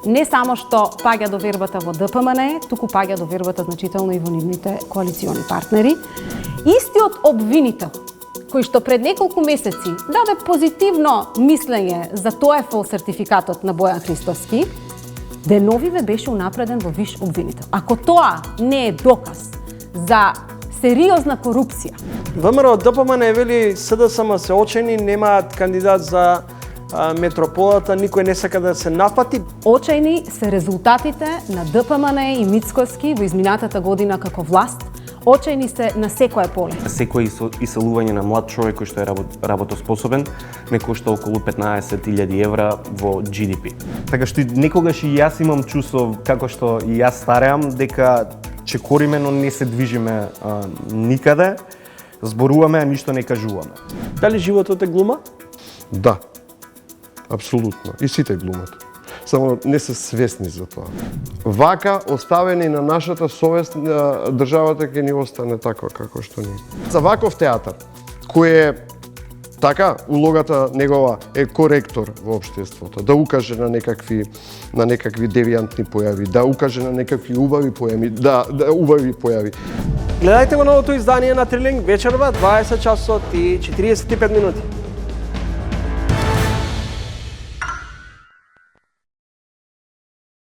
не само што паѓа довербата во ДПМН, туку паѓа довербата значително и во нивните коалициони партнери. Истиот обвинител, кој што пред неколку месеци даде позитивно мислење за TOEFL сертификатот на Бојан Христовски, деновиве беше унапреден во виш обвинител. Ако тоа не е доказ за сериозна корупција. ВМРО ДПМН вели СДСМ се очени, немаат кандидат за метрополата, никој не сака да се напати. Очајни се резултатите на ДПМН и Мицкоски во изминатата година како власт. Очајни се на секое поле. Секој иселување на млад човек кој што е работоспособен не кошта околу 15.000 евра во GDP. Така што некогаш и јас имам чувство, како што и јас стареам, дека чекориме, но не се движиме никаде, зборуваме, а ништо не кажуваме. Дали животот е глума? Да, апсолутно. И сите глумат. Само не се свесни за тоа. Вака, оставени на нашата совест, државата ќе ни остане таква како што ни. За ваков театар, кој е така, улогата негова е коректор во општеството, да укаже на некакви девијантни појави, да укаже на некакви убави појави, убави појави. Гледајте го новото издание на Трилинг вечерва 20 часот и 45 минути.